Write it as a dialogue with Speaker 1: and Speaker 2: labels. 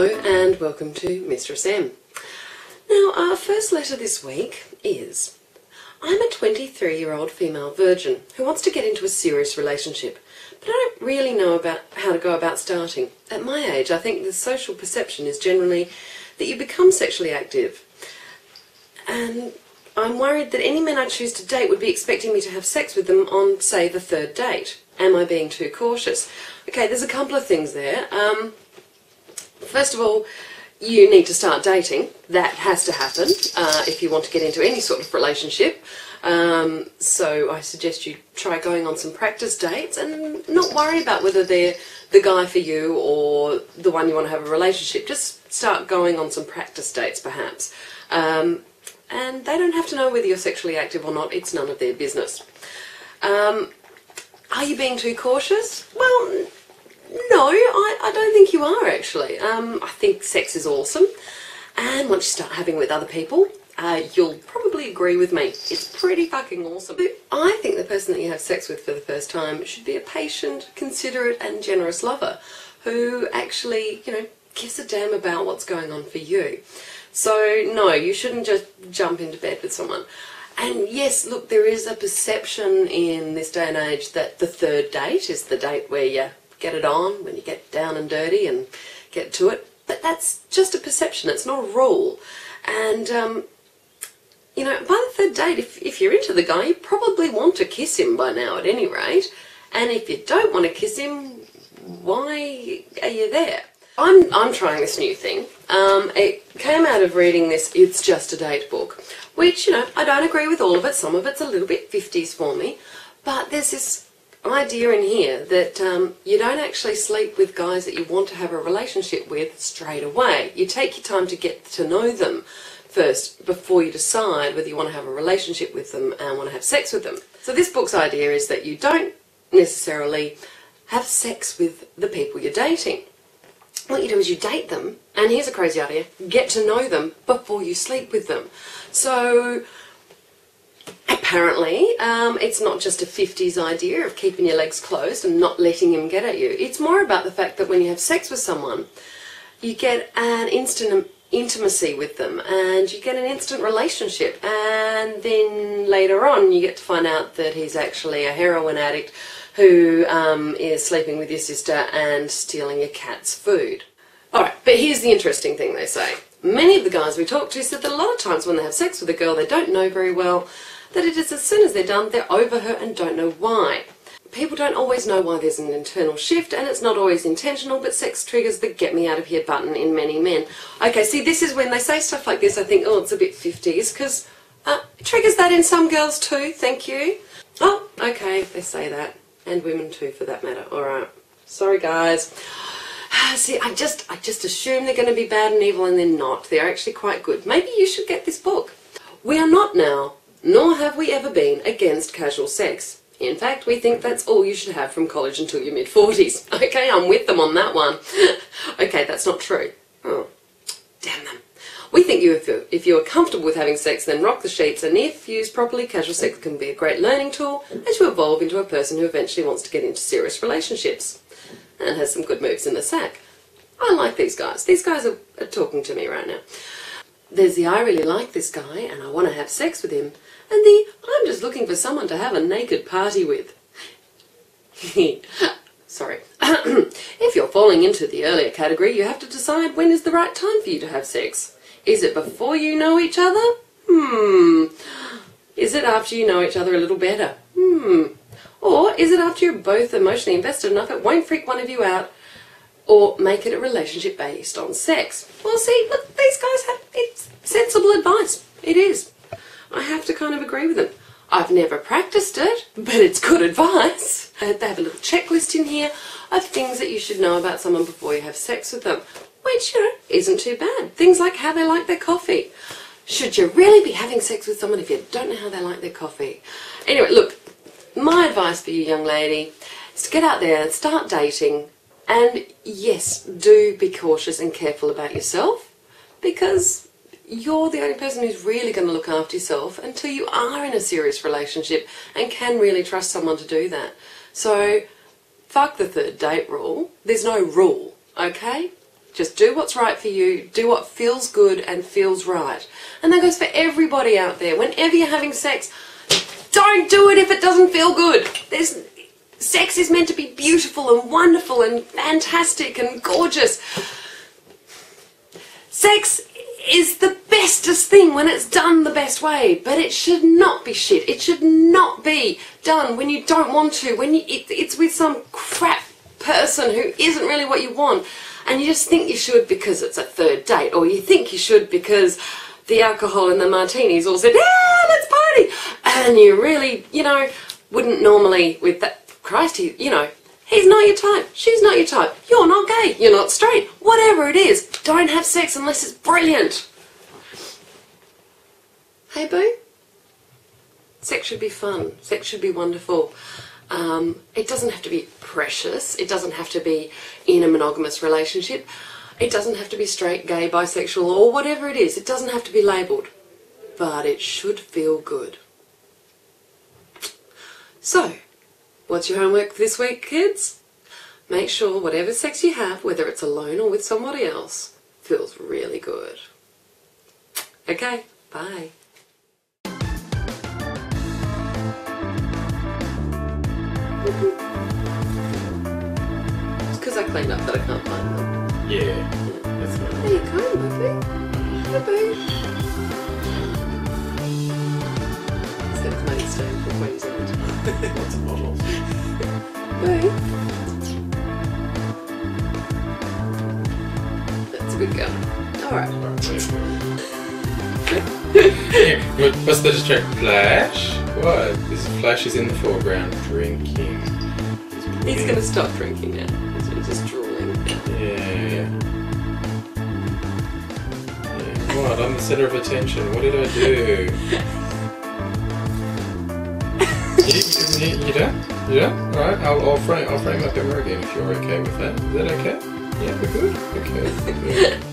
Speaker 1: Hello and welcome to Mistress M. Now, our first letter this week is, I'm a 23-year-old female virgin who wants to get into a serious relationship, but I don't really know about how to go about starting. At my age, I think the social perception is generally that you become sexually active, and I'm worried that any men I choose to date would be expecting me to have sex with them on, say, the third date. Am I being too cautious? Okay, there's a couple of things there. First of all, you need to start dating. That has to happen if you want to get into any sort of relationship. So I suggest you try going on some practice dates and not worry about whether they're the guy for you or the one you want to have a relationship. Just start going on some practice dates, perhaps. And they don't have to know whether you're sexually active or not. It's none of their business. Are you being too cautious? Well, no, I don't think you are, actually. I think sex is awesome, and once you start having it with other people, you'll probably agree with me. It's pretty fucking awesome. I think the person that you have sex with for the first time should be a patient, considerate and generous lover who actually, gives a damn about what's going on for you. So, no, you shouldn't just jump into bed with someone. And yes, look, there is a perception in this day and age that the third date is the date where you get it on, when you get down and dirty and get to it. But that's just a perception, it's not a rule. And, by the third date, if you're into the guy, you probably want to kiss him by now at any rate. And if you don't want to kiss him, why are you there? I'm trying this new thing. It came out of reading this It's Just a Date book, which, I don't agree with all of it. Some of it's a little bit 50s for me. But there's this idea in here that you don't actually sleep with guys that you want to have a relationship with straight away. You take your time to get to know them first before you decide whether you want to have a relationship with them and want to have sex with them. So this book's idea is that you don't necessarily have sex with the people you're dating. What you do is you date them, and here's a crazy idea, get to know them before you sleep with them. So apparently, it's not just a 50s idea of keeping your legs closed and not letting him get at you. It's more about the fact that when you have sex with someone, you get an instant intimacy with them and you get an instant relationship, and then later on you get to find out that he's actually a heroin addict who is sleeping with your sister and stealing your cat's food. Alright, but here's the interesting thing they say. Many of the guys we talk to said that a lot of times when they have sex with a girl they don't know very well, that it is as soon as they're done, they're over her and don't know why. People don't always know why there's an internal shift, and it's not always intentional, but sex triggers the get me out of here button in many men. Okay, see, this is when they say stuff like this, I think, oh, it's a bit 50s, because it triggers that in some girls too, thank you. Oh, okay, they say that. And women too, for that matter. Alright. Sorry, guys. See, I just assume they're going to be bad and evil, and they're not. They're actually quite good. Maybe you should get this book. We are not now, nor have we ever been, against casual sex. In fact, we think that's all you should have from college until your mid-40s. Okay, I'm with them on that one. Okay, that's not true. Oh, damn them. We think if you are comfortable with having sex, then rock the sheets, and if used properly, casual sex can be a great learning tool as you evolve into a person who eventually wants to get into serious relationships and has some good moves in the sack. I like these guys. These guys are talking to me right now. There's the I really like this guy and I want to have sex with him, and the I'm just looking for someone to have a naked party with. Sorry. If you're falling into the earlier category, you have to decide when is the right time for you to have sex. Is it before you know each other? Is it after you know each other a little better? Or is it after you're both emotionally invested enough it won't freak one of you out or make it a relationship based on sex? Well, see, look, these guys have, it's sensible advice. It is. I have to kind of agree with them. I've never practiced it, but it's good advice. They have a little checklist in here of things that you should know about someone before you have sex with them, which, isn't too bad. Things like how they like their coffee. Should you really be having sex with someone if you don't know how they like their coffee? Anyway, look, my advice for you, young lady, is to get out there and start dating. And yes, do be cautious and careful about yourself, because you're the only person who's really going to look after yourself until you are in a serious relationship and can really trust someone to do that. So, fuck the third date rule. There's no rule, okay? Just do what's right for you, do what feels good and feels right. And that goes for everybody out there. Whenever you're having sex, don't do it if it doesn't feel good. Sex is meant to be beautiful and wonderful and fantastic and gorgeous. Sex is the bestest thing when it's done the best way, but it should not be shit. It should not be done when you don't want to, when it's with some crap person who isn't really what you want. And you just think you should because it's a third date, or you think you should because the alcohol and the martinis all said, yeah, let's party. And you really, wouldn't normally with that, Christ, he's not your type, she's not your type, you're not gay, you're not straight, whatever it is, don't have sex unless it's brilliant. Hey boo? Sex should be fun, sex should be wonderful. It doesn't have to be precious, it doesn't have to be in a monogamous relationship, it doesn't have to be straight, gay, bisexual, or whatever it is. It doesn't have to be labelled, but it should feel good. So, what's your homework this week, kids? Make sure whatever sex you have, whether it's alone or with somebody else, feels really good. Okay, bye. It's because I cleaned up that I can't find them.
Speaker 2: Yeah. That's right.
Speaker 1: There you go, Buffy. Hi, boo. Except money stone from Queensland.
Speaker 2: Lots of bottles.
Speaker 1: Boo. That's a good girl. Alright.
Speaker 2: What's the distract? Flash? What? This Flash is in the foreground drinking.
Speaker 1: He's going to stop drinking now. He's just drooling.
Speaker 2: Yeah. What? I'm the centre of attention. What did I do? You done? You done? Alright, I'll frame my camera again if you're okay with that. Is that okay? Yeah, we're good? Okay. Good.